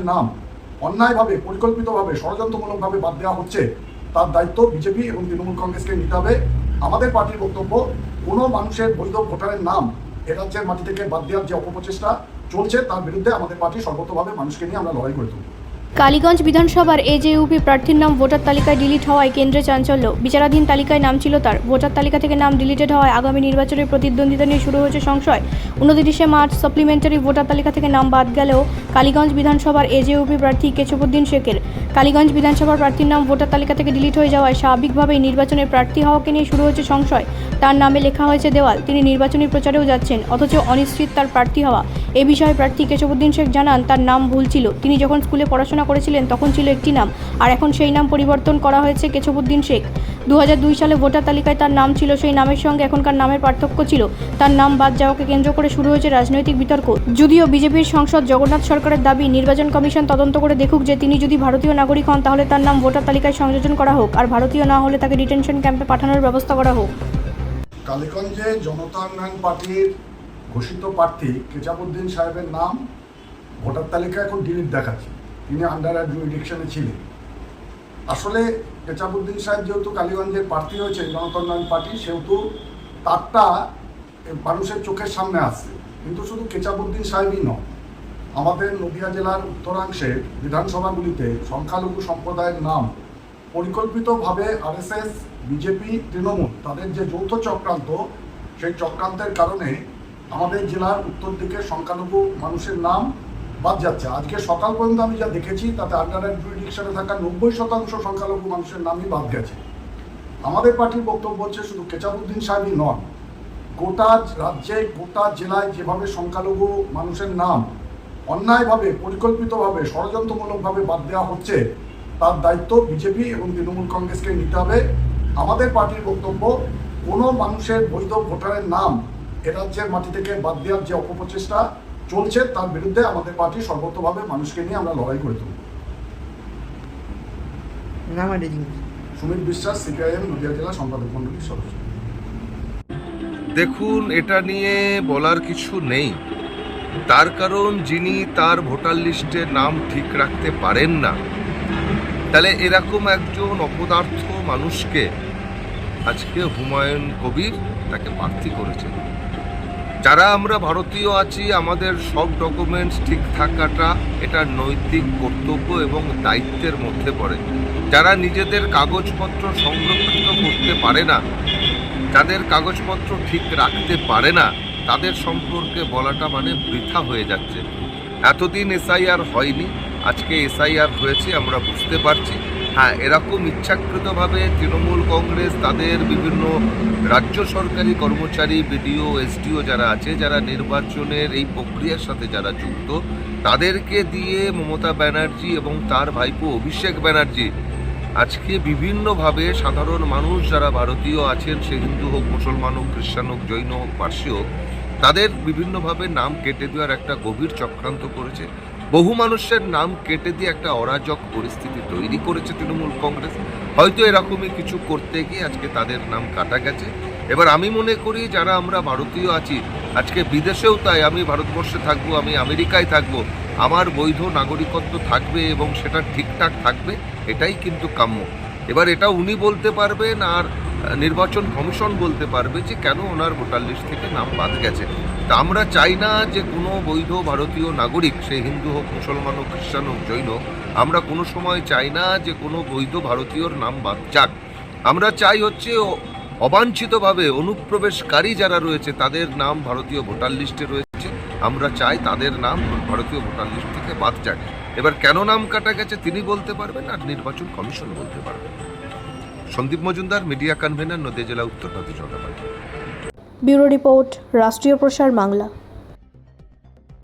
মানুষের নাম অন্যায়ভাবে, পরিকল্পিতভাবে, ষড়যন্ত্রমূলকভাবে বাদ দেওয়া হচ্ছে, তার দায়িত্ব বিজেপি এবং তৃণমূল কংগ্রেসকে নিতে হবে। আমাদের পার্টির বক্তব্য, কোনো মানুষের বৈধ ভোটারের নাম এ রাজ্যের মাটি থেকে বাদ দেওয়ার যে অপপ্রচেষ্টা চলছে, তার বিরুদ্ধে আমাদের পার্টি সর্বতভাবে মানুষকে নিয়ে আমরা লড়াই করে তুলব। কালীগঞ্জ বিধানসভার এজেইউপি প্রার্থীর নাম ভোটার তালিকায় ডিলিট হওয়ায় কেন্দ্রে চাঞ্চল্য। বিচারাধীন তালিকায় নাম ছিল তার, ভোটার তালিকা থেকে নাম ডিলিটেড হওয়ায় আগামী নির্বাচনের প্রতিদ্বন্দ্বিতা নিয়ে শুরু হয়েছে সংশয়। 29 মার্চ সাপ্লিমেন্টারি ভোটার তালিকা থেকে নাম বাদ গেলেও কালীগঞ্জ বিধানসভার এজেইউপি প্রার্থী কেশবউদ্দিন শেখের কালীগঞ্জ বিধানসভার প্রার্থীর নাম ভোটার তালিকা থেকে ডিলিট হয়ে যাওয়ায় স্বাভাবিকভাবেই নির্বাচনের প্রার্থী হওয়াকে নিয়ে শুরু হয়েছে সংশয়। তার নামে লেখা হয়েছে দেওয়াল, তিনি নির্বাচনী প্রচারেও যাচ্ছেন, অথচ অনিশ্চিত তার প্রার্থী হওয়া। এ বিষয়ে প্রার্থী কেশবউদ্দিন শেখ জানান, তার নাম ভুল ছিল। তিনি যখন স্কুলে পড়াশোনা করেছিলেন তখন ছিল একটি নাম, আর এখন সেই নাম পরিবর্তন করা হয়েছে কেশবউদ্দিন শেখ। 2002 সালে ভোটার তালিকায় তার নাম ছিল, সেই নামের সঙ্গে এখনকার নামের পার্থক্য ছিল। তার নাম বাদ যাওয়াকে কেন্দ্র করে শুরু হয়েছে রাজনৈতিক বিতর্ক। যদিও বিজেপির সাংসদ জগন্নাথ সরকারের দাবি, নির্বাচন কমিশন তদন্ত করে দেখুক যে তিনি যদি ভারতীয় নাগরিক হন তাহলে তার নাম ভোটার তালিকায় সংযোজন করা হোক, আর ভারতীয় না হলে তাকে ডিটেনশন ক্যাম্পে পাঠানোর ব্যবস্থা করা হোক। কালীগঞ্জে জনতা উন্নয়ন পার্টির ঘোষিত প্রার্থী কেশবউদ্দিন সাহেবের নাম ভোটার তালিকায় এখন ডিলিট দেখাচ্ছে। তিনি আন্ডার জুরিডিকশনে ছিলেন। আসলে কেশবউদ্দিন সাহেব যেহেতু কালীগঞ্জের প্রার্থী হয়েছে জনতা উন্নয়ন পার্টি, সেহেতু তারটা মানুষের চোখের সামনে আসছে। কিন্তু শুধু কেশবউদ্দিন সাহেবই নয়, আমাদের নদিয়া জেলার উত্তরাংশে বিধানসভাগুলিতে সংখ্যালঘু সম্প্রদায়ের নাম পরিকল্পিতভাবে আরএসএস, বিজেপি, তৃণমূল তাদের যে যৌথ চক্রান্ত, সেই চক্রান্তের কারণে আমাদের জেলার উত্তর দিকে সংখ্যালঘু মানুষের নাম বাদ যাচ্ছে। আজকে সকাল পর্যন্ত আমি যা দেখেছি তাতে আন্ডার জুরিডিকশনে থাকা 90% সংখ্যালঘু মানুষের নামই বাদ গেছে। আমাদের পার্টির বক্তব্য হচ্ছে, শুধু কেশবউদ্দিন সাহেবই নন, গোটা রাজ্যে, গোটা জেলায় যেভাবে সংখ্যালঘু মানুষের নাম অন্যায়ভাবে, পরিকল্পিতভাবে, ষড়যন্ত্রমূলকভাবে বাদ দেওয়া হচ্ছে, তার দায়িত্ব বিজেপি এবং তৃণমূল কংগ্রেসকে নিতে হবে। আমাদের পার্টির বক্তব্য, কোনো মানুষের বৈধ ভোটারের নাম এ রাজ্যের মাটি থেকে বাদ দেওয়ার যে অপপ্রচেষ্টা চলছে, তার বিরুদ্ধে আমাদের পার্টি সর্বতভাবে মানুষকে নিয়ে আমরা লড়াই করে তুলব। সুমিত বিশ্বাস, সিপিআইএম নদিয়া জেলা সম্পাদক মণ্ডলীর সদস্য। দেখুন, এটা নিয়ে বলার কিছু নেই, তার কারণ যিনি তার ভোটার লিস্টের নাম ঠিক রাখতে পারেন না, তাহলে এরকম একজন অপদার্থ মানুষকে আজকে হুমায়ুন কবির তাকে প্রার্থী করেছেন। যারা আমরা ভারতীয় আছি, আমাদের সব ডকুমেন্টস ঠিক থাকাটা এটা নৈতিক কর্তব্য এবং দায়িত্বের মধ্যে পড়ে। যারা নিজেদের কাগজপত্র সংরক্ষিত করতে পারে না, যাদের কাগজপত্র ঠিক রাখতে পারে না, তাদের সম্পর্কে বলাটা মানে বৃথা হয়ে যাচ্ছে। এতদিন এসআইআর হয়নি, আজকে এসআইআর হয়েছে, আমরা বুঝতে পারছি। হ্যাঁ, এরকম ইচ্ছাকৃতভাবে তৃণমূল কংগ্রেস তাদের বিভিন্ন রাজ্য সরকারি কর্মচারী, বিডিও, এসডিও যারা আছে, যারা নির্বাচনের এই প্রক্রিয়ার সাথে যারা যুক্ত, তাদেরকে দিয়ে মমতা ব্যানার্জি এবং তার ভাইপো অভিষেক ব্যানার্জি আজকে বিভিন্নভাবে সাধারণ মানুষ যারা ভারতীয় আছেন, সে হিন্দু হোক, মুসলমান হোক, খ্রিস্টান হোক, জৈন হোক, পার্সি হোক, তাদের বিভিন্নভাবে নাম কেটে দেওয়ার একটা গভীর চক্রান্ত করেছে। বহু মানুষের নাম কেটে দিয়ে একটা অরাজক পরিস্থিতি তৈরি করেছে তৃণমূল কংগ্রেস। হয়তো এরকমই কিছু করতে গিয়ে আজকে তাদের নাম কাটা গেছে। এবার আমি মনে করি, যারা আমরা ভারতীয় আছি, আজকে বিদেশেও তাই, আমি ভারতবর্ষে থাকবো, আমি আমেরিকায় থাকবো, আমার বৈধ নাগরিকত্ব থাকবে এবং সেটা ঠিকঠাক থাকবে, এটাই কিন্তু কাম্য। এবার এটা উনি বলতে পারবেন, আর নির্বাচন কমিশন বলতে পারবে যে কেন ওনার ভোটার লিস্ট থেকে নাম বাদ গেছে। তা আমরা চাই না যে কোনো বৈধ ভারতীয় নাগরিক, সে হিন্দু হোক, মুসলমান হোক, খ্রিস্টান হোক, জৈন হোক, আমরা কোনো সময় চাই না যে কোনো বৈধ ভারতীয়র নাম বাদ যাক। আমরা চাই হচ্ছে অবাঞ্ছিতভাবে অনুপ্রবেশকারী যারা রয়েছে তাদের নাম ভারতীয় ভোটার লিস্টে রয়েছে, আমরা চাই তাদের নাম ভারতীয় ভোটার লিস্ট থেকে বাদ যাক। এবার কেন নাম কাটা গেছে তিনি বলতে পারবেন, আর নির্বাচন কমিশন বলতে পারবেন। সন্দীপ মজুমদার, মিডিয়া কনভেনার, নদিয়া জেলা উত্তর নদী জনতা পার্টি। ব্যুরো রিপোর্ট, রাষ্ট্রীয় প্রসার বাংলা।